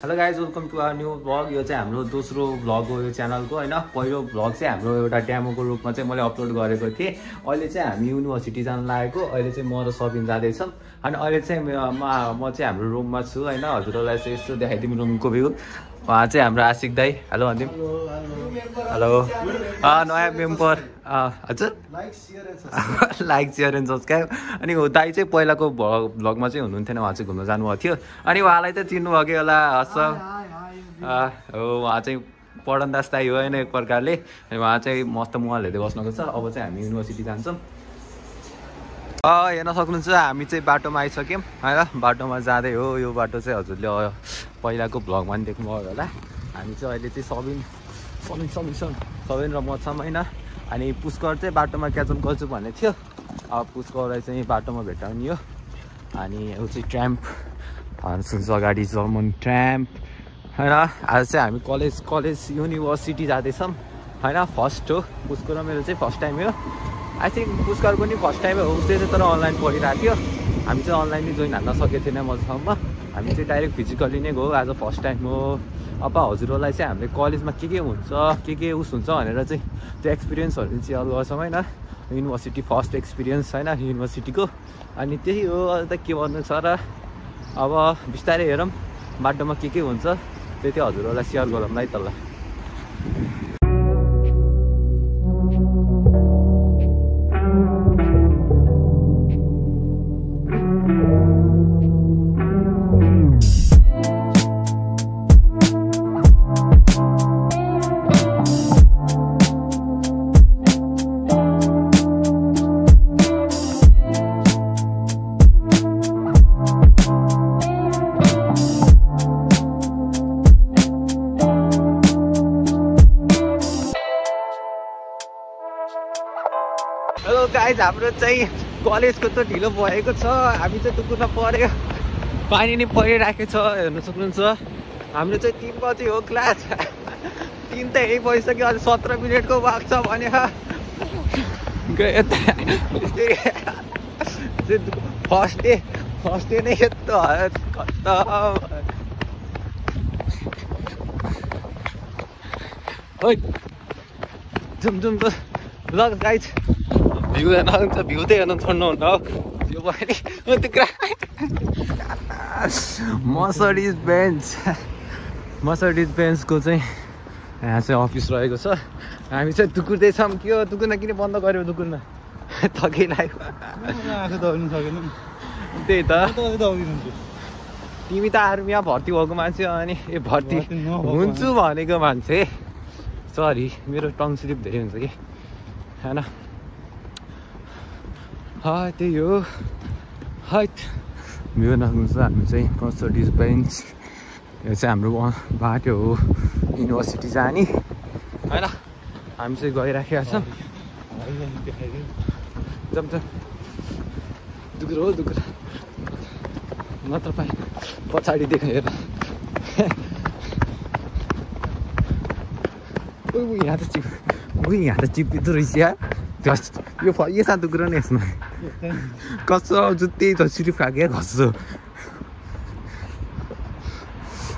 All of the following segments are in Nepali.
Hello guys welcome to our new blog. यो चाहिँ हाम्रो दोस्रो ब्लग हो यो च्यानलको होइन। पहिलो ब्लग चाहिँ हाम्रो एउटा डेमोको रूपमा चाहिँ मैले अपलोड गरेको थिएँ। अहिले चाहिँ हामी युनिभर्सिटी जान लागेको। अहिले चाहिँ म र सबिन जाँदैछौँ अनि अहिले चाहिँ म चाहिँ हाम्रो रुममा छु होइन। हजुरहरूलाई चाहिँ यसो देखाइदिउँ रुमको भ्यू। उहाँ चाहिँ हाम्रो आशिक दाई। हेलो भनिदिउँ। हेलो नयाँ मेम्बर हजुर लाइक सेयर एन्ड सब्सक्राइब। अनि हो दाई चाहिँ पहिलाको भ्लगमा चाहिँ हुनुहुन्थेन, उहाँ चाहिँ घुम्न जानुभएको थियो। अनि उहाँलाई चाहिँ चिन्नुभयो कि होला हो उहाँ चाहिँ पढन दास दाई हो होइन एक प्रकारले। अनि उहाँ चाहिँ मस्त मोबाइल हेर्दै बस्नुको छ। अब चाहिँ हामी युनिभर्सिटी जान्छौँ। हेर्न सक्नुहुन्छ हामी चाहिँ बाटोमा आइसक्यौँ होइन। बाटोमा जाँदै हो। यो बाटो चाहिँ हजुरले पहिलाको भ्लगमा पनि देख्नुभयो होला। हामी चाहिँ अहिले चाहिँ सबिन र म छौँ होइन। अनि पुष्कर चाहिँ बाटोमा क्याचअप गर्छु भन्ने थियो। अब पुष्करलाई चाहिँ बाटोमा भेटाउने हो। अनि यो चाहिँ ट्र्याम्प सुन्छ अगाडि जर्मन ट्र्याम्प होइन। आज चाहिँ हामी कलेज युनिभर्सिटी जाँदैछौँ होइन। फर्स्ट हो पुष्कर र मेरो चाहिँ फर्स्ट टाइम हो। आई थिङ्क पुष्कर पनि फर्स्ट टाइमै हो। उसले चाहिँ तर अनलाइन पढिरहेको थियो। हामी चाहिँ अनलाइनै जोइन हान्न सकेको थिएन मसम्म। हामी चाहिँ डाइरेक्ट फिजिकली नै गयो। आज फर्स्ट टाइम हो। अब हजुरहरूलाई चाहिँ हामीले कलेजमा के हुन्छ के उस हुन्छ भनेर चाहिँ त्यो एक्सपिरियन्सहरू चाहिँ अरू गर्छौँ होइन। युनिभर्सिटी फर्स्ट एक्सपिरियन्स होइन युनिभर्सिटीको। अनि त्यही हो, अरू त के भन्नु छ र। अब बिस्तारै हेरौँ बाटोमा के हुन्छ त्यति हजुरहरूलाई सेयर गरौँला है त ल। हेलो गाइज हाम्रो चाहिँ कलेजको त ढिलो भएको छ। हामी चाहिँ टुकुरमा पढ्यो, पानी नै परिरहेको छ हेर्न सक्नुहुन्छ। हाम्रो चाहिँ 3 बजी हो क्लास। 3 त यही भइसक्यो। अझ 17 मिनटको वाक छ भने फर्स्ट डे नै यस्तो जुम ल गाइज भ्यू हेर्न सक्नुहुन्छ। भ्यू चाहिँ हेर्नु छोड्नुहुन्न हो। यो पनि मर्सिडिज बेन्जको चाहिँ यहाँ चाहिँ अफिस रहेको छ। हामी चाहिँ दुकुर्दैछौँ। के हो दुकुर्न किन बन्द गऱ्यो? दुकुर्न थकिरहेको त्यही त। तिमी त आर्मीमा भर्ती भएको मान्छे अनि भर्ती हुन्छु भनेको मान्छे। सरी मेरो टङ स्लिप धेरै हुन्छ कि होइन। त्यही हो हैट। भ्यू नसक्नुहुन्छ। हामी चाहिँ मर्सिडिज बेन्ज यो चाहिँ हाम्रो बाटो हो युनिभर्सिटी जाने होइन। हामी चाहिँ गइराखेका छौँ। दुकुर हो दुकुर नत्र पाइ पछाडि देखेर यहाँ त चिप्पिँदो रहेछ यार। यो सानो कुरो नै यसमा कसो जुत्ती त सिरिफ खाके खस्छु।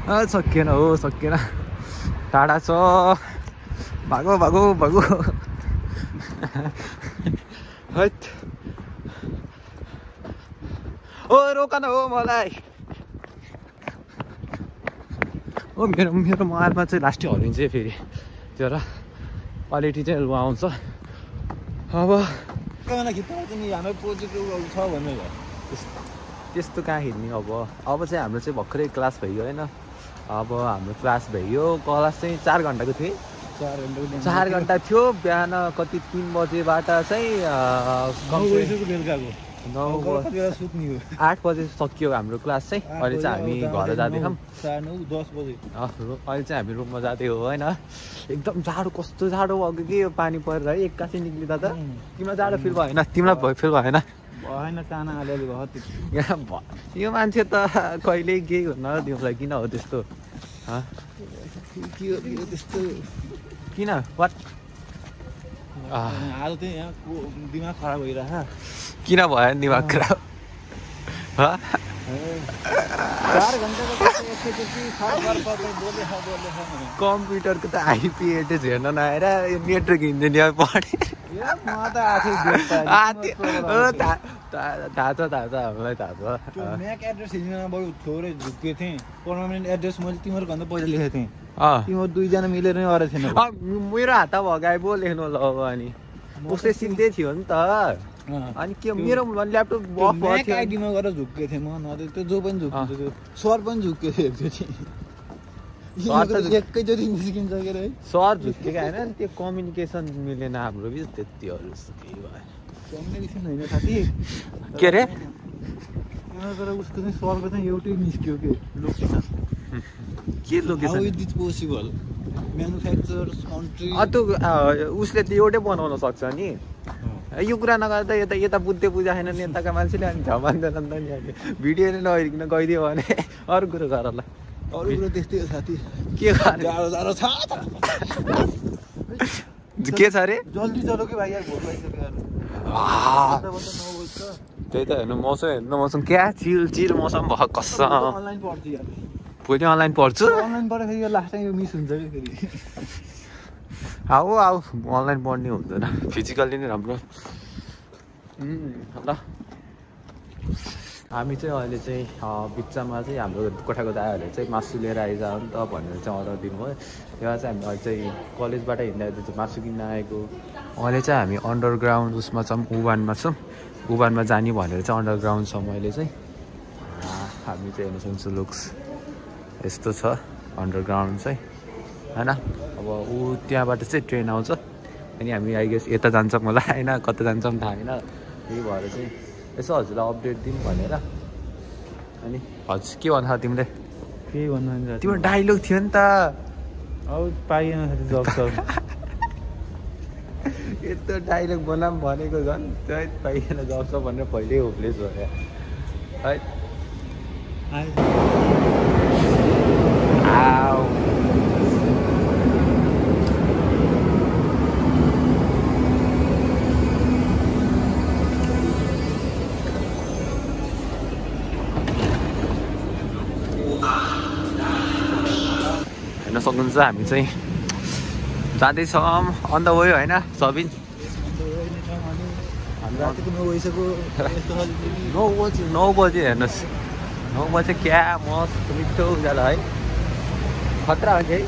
सकिएन हो सकिएन। टाढा छ। भागो हैट। ओ रोकन हो मलाई। ओ मेरो मोबाइलमा चाहिँ लास्टै हरिन्छ फेरि त्यो र क्वालिटी चाहिँ लो आउँछ। अब त्यस्तो कहाँ हिँड्ने। अब चाहिँ हाम्रो चाहिँ भर्खरै क्लास भयो होइन। अब हाम्रो क्लास भयो। क्लास चाहिँ 4 घन्टाको थियो। 4 घन्टा थियो। बिहान कति 3 बजेबाट चाहिँ 8 बजे सकियो हाम्रो क्लास चाहिँ। अहिले चाहिँ हामी घर जाँदैछौँ। अहिले चाहिँ हामी रुममा जाँदै हो होइन। एकदम जाडो, कस्तो जाडो भयो कि यो पानी परेर है एक्कासी निक्लिँदा त। तिमीलाई जाडो फिल भएन? तिमीलाई फिल भएन? टाना अलिअलि भयो। यो मान्छे त कहिल्यै केही हुन्न तिमीलाई। किन हो त्यस्तो? त्यस्तो किन? वाट आज चाहिँ यहाँ दिमाग खराब भइरहेछ। किन भयो दिमाग खराब? 4 घन्टा कम्प्युटरको त आइपी एड्रेस हेर्न नआएर यो नेटवर्क इन्जिनियर पढेँ थाहा छ हामीलाई थाहा छ म्याक एड्रेस हिँड्न बरु थोरै झुक्के थिएँ पर्मानेन्ट एड्रेस मैले तिम्रो भन्दा पहिला लेखेको थिएँ तिम्रो 2 जना मिलेर नै अरे थिएन मेरो हात भगाए पो लेख्नु ल अब अनि उसले सिन्दै थियो नि त अनि के मेरो ल्यापटप म्याक आइडीमा गएर झुक्के थिएँ म नत्र त्यो जो पनि झुक्के थियो सर पनि झुक्के थियो त्यो चाहिँ एकैचोटि निस्किन्छ के अरे सर झुक्केको होइन त्यो कम्युनिकेसन मिलेन हाम्रो बिच त्यतिहरू केही भयो कम्युनिकेसन होइन साथी के अरे तर उसको चाहिँ सरको चाहिँ एउटै निस्क्यो के लोकेसन के location how is it possible manufacturers country उसले त एउटै बनाउन सक्छ नि यो कुरा नगर्दा यता बुद्धे पूजा छैन नेताका मान्छेले अनि झमान्दैन नि त नि अहिले भिडियो नै नहेरिकन गइदियो भने अरू कुरो गर ल अरू कुरो त्यस्तै हो साथी के गाह्रो छ के छ अरे जल्दी चलो कि भाइ यार भोक लागिसक्यो त्यही त हेर्नु मौसम क्या चिल मौसम भयो कसम अनलाइन पढ्छु यार भोलि अनलाइन पढ्छु अनलाइन पढ्दाखेरि यो लास्ट टाइम यो मिस हुन्छ कि फेरि आऊ अनलाइन पढ्ने हुँदैन फिजिकल्ली नै राम्रो ल हामी चाहिँ अहिले चाहिँ बिचमा चाहिँ हाम्रो कोठाको दाइहरूले चाहिँ मासु लिएर आइज नि त भनेर चाहिँ अर्डर दिनुभयो यहाँ चाहिँ हामी अहिले चाहिँ कलेजबाट हिँड्दा चाहिँ मासु किन्न आएको अहिले चाहिँ हामी अन्डरग्राउन्ड उसमा छौँ उबानमा छौँ उबानमा जाने भनेर चाहिँ अन्डरग्राउन्ड छौँ अहिले चाहिँ हामी चाहिँ हेर्न सक्छौँ लुक्स यस्तो छ अन्डरग्राउन्ड चाहिँ होइन अब ऊ त्यहाँबाट चाहिँ ट्रेन आउँछ अनि हामी आई गेस यता जान्छौँ होला होइन कता जान्छौँ थाहा होइन त्यही भएर चाहिँ यसो हजुरलाई अपडेट दिउँ भनेर अनि हजुर के भन्दा तिमीले केही भन्नु तिम्रो डाइलग थियो नि त अब पाइएन साथी जब यस्तो डाइलग बनाऊँ भनेको झन् त्यही पाइएन जब भनेर पहिल्यै होप्लेस भयो है हेर्न सक्नुहुन्छ हामी चाहिँ जाँदैछौँ अन द वे होइन सबिन नौ बजी हेर्नुहोस् 9 बजे क्या मस्त मिठो उज्यालो है खतरा हो नि है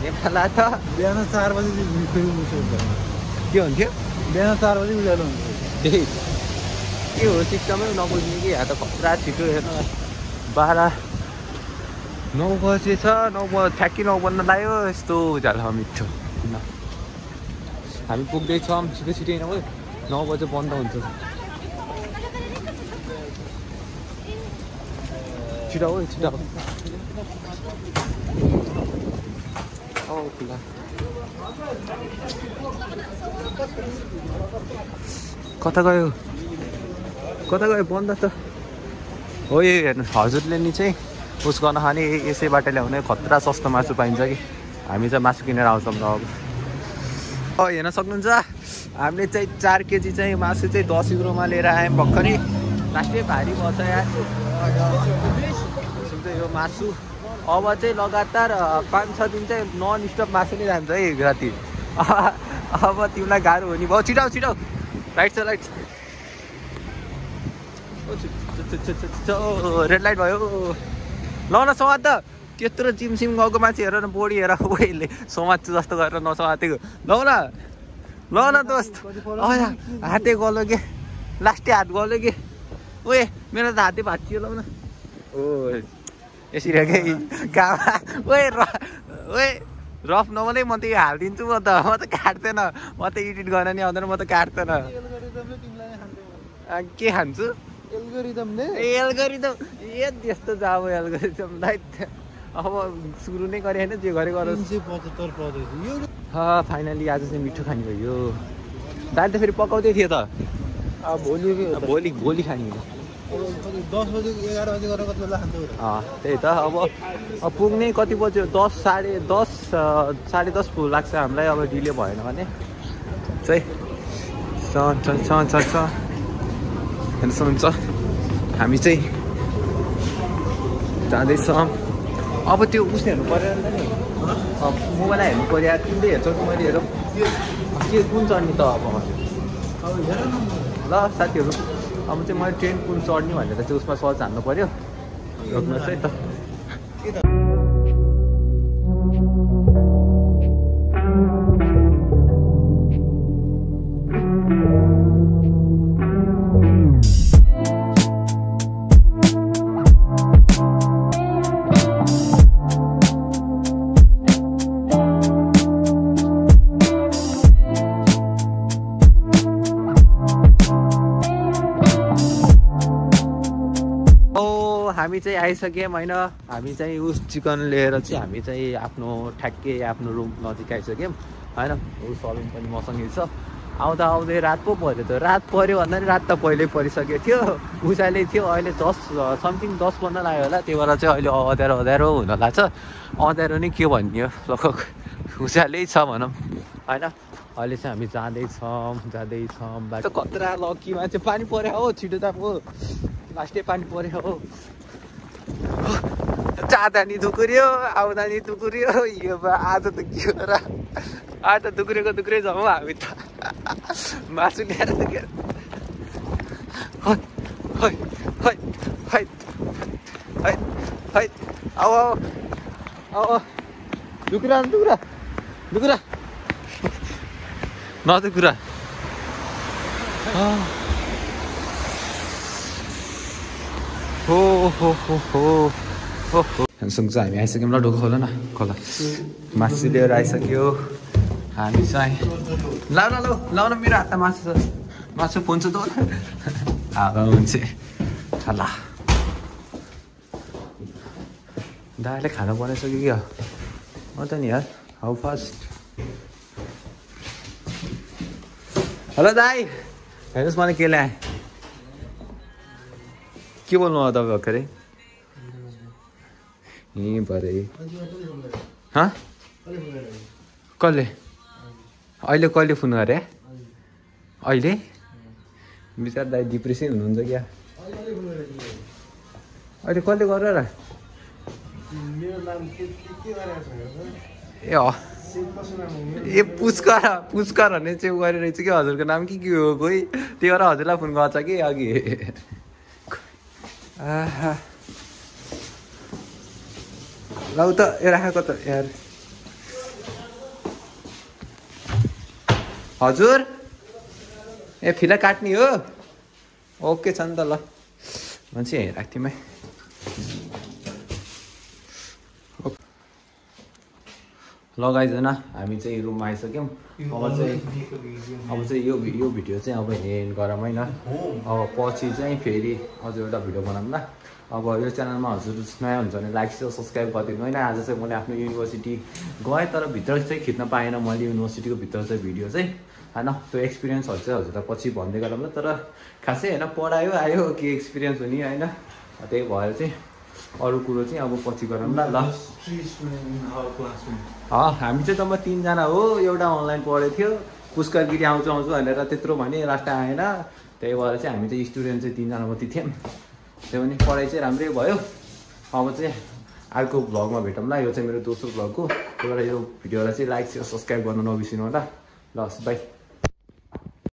नेपाल त बिहान 4 बजे के हुन्थ्यो बिहान 4 बजे उज्यालो हुन्छ त्यही के हो सिस्टमै नबुझ्ने कि यहाँ त खतरा छिटो हेर्न 9 बजे छ 9 बज्न लाग्यो यस्तो उज्यालो मिठो हामी पुग्दैछौँ छिटो होइन 9 बजे बन्द हुन्छ छिटो खुला कता गयो बन्द त हो यो हेर्नु हजुरले नि चाहिँ उस गर्न खाने यसैबाट ल्याउने खतरा सस्तो मासु पाइन्छ कि हामी चाहिँ मासु किनेर आउँछौँ र अब हेर्न सक्नुहुन्छ हामीले चाहिँ 4 केजी चाहिँ मासु चाहिँ 10 युरोमा लिएर आयौँ भर्खरै लास्टै भारी भयो यार यो मासु अब चाहिँ लगातार 5-6 दिन चाहिँ नन स्टप मासु नै जान्छ है राति अब तिमीलाई गाह्रो हो नि भयो छिटो राइट छ रेड लाइट भयो ल समात त त्यत्रो जिमसिम गाउँको मान्छे हेर न बोडी हेर ओले समात्छु जस्तो गरेर नसमातेको ल दोस्त हाते गलो के लास्टै हात गलो के ओए मेरो त हातै भाँचियो ल न ओ यसरी के काम ओए रफ नबनाइ म त यो हालिदिन्छु म त काट्दैन म त एडिट गर्न नि आउँदैन म त काट्दैन के खान्छु एल्गोरिदम यस्तो जाऊ एल्गोरिदमलाई अब सुरु नै गरे होइन जे गरे गरोस् फाइनली आज चाहिँ मिठो खाने भयो दाल त फेरि पकाउँदै थियो त भोलि खाने 10 बजे 11 बजे गरेर कति बेला खान्छ त्यही त अब पुग्ने कति बज्यो 10 साढे 10 लाग्छ हामीलाई अब डिले भएन भने चाहिँ हेर्नु सक्नुहुन्छ हामी चाहिँ जाँदैछौँ अब त्यो उसले हेर्नु पऱ्यो नि त नि मोबाइल हेर्नु पऱ्यो तिमीले हेर्छौ कि मैले हेरौँ के कुन चढ्ने त अब ल साथीहरू अब चाहिँ मैले ट्रेन कुन चढ्ने भनेर चाहिँ उसमा सर्च हान्नु पऱ्यो रोक्नुहोस् है त हामी चाहिँ आइसक्यौँ होइन हामी चाहिँ उस चिकन लिएर चाहिँ हामी चाहिँ आफ्नो ठ्याक्कै आफ्नो रुम नजिक आइसक्यौँ होइन ऊ सबिन पनि मसँगै छ आउँदा आउँदै रात पो पऱ्यो त रात पऱ्यो भन्दा नि रात त पहिल्यै परिसकेको थियो उचाले थियो अहिले 10 समथिङ 10 बज्न लाग्यो होला त्यही भएर चाहिँ अहिले अँध्यारो अँध्यारो हुन लाग्छ अँध्यारो नै के भन्ने हो लगभग उचालै छ भनौँ होइन अहिले चाहिँ हामी जाँदैछौँ बाटो कत्रा लक्कीमा चाहिँ पानी पऱ्यो हो छिटो तापो लास्टै पानी पऱ्यो हो जाँदा नि दुकुर्यो आउँदा नि दुकुर्यो यो आज त के हो र आज त दुक्रे जाउँ हामी त मासु ल्याएर दुखेर दुकुरा नदुकुरा हो सुन्छ हामी आइसक्यौँ ल ढोका खोल न खोला मासु लिएर आइसक्यो हामी चाहिँ लाउ न मेरो हातमा मासु छ मासु पुन्छ त हुन्छ ल दाइले खाना बनाइसक्यो क्या अन्त नि यार हाउ फास्ट हेलो दाइ हेर्नुहोस् मलाई के ल्याएँ के बोल्नु हो तपाईँ भर्खरै यहीँ भरे कसले अहिले कहिले फोन गरे अहिले बिचार दाइ डिप्रेसन हुनुहुन्छ क्या अहिले कसले गर र ए पुस्कर भन्ने चाहिँ गरेर रहेछ कि हजुरको नाम के हो कोही त्यही भएर हजुरलाई फोन गर्छ कि अघि ल त यो राखेको त यार हजुर ए फिला काट्ने हो ओके छ नि त ल म चाहिँ यहीँ राख्थेँ है लगाइदैन हामी चाहिँ रुममा आइसक्यौँ अब चाहिँ यो भिडियो चाहिँ अब एन्ड गरौँ होइन अब पछि चाहिँ फेरि अझ एउटा भिडियो बनाऊँ ल अब यो च्यानलमा हजुर नयाँ हुन्छ भने लाइक र सब्सक्राइब गरिदिनु होइन आज चाहिँ मैले आफ्नो युनिभर्सिटी गएँ तर भित्र चाहिँ खिच्न पाएन मैले युनिभर्सिटीको भित्र चाहिँ भिडियो चाहिँ होइन त्यो एक्सपिरियन्सहरू चाहिँ हजुरलाई पछि भन्दै गरौँ ल तर खासै होइन पढायो आयो के एक्सपिरियन्स हुने होइन त्यही भएर चाहिँ अरू कुरो चाहिँ अब पछि गरौँ ल हामी चाहिँ जम्मा 3 जना हो एउटा अनलाइन पढेको थियो पुष्करगिरी आउँछु भनेर त्यत्रो भने लास्ट आएन त्यही भएर चाहिँ हामी चाहिँ स्टुडेन्ट चाहिँ 3 जना मात्रै थियौँ त्यो पनि पढाइ चाहिँ राम्रै भयो अब चाहिँ अर्को भ्लगमा भेटौँ ल यो चाहिँ मेरो दोस्रो भ्लग हो त्यही भएर यो भिडियोलाई चाहिँ लाइक र सब्सक्राइब गर्न नबिर्सिनु होला ल बाई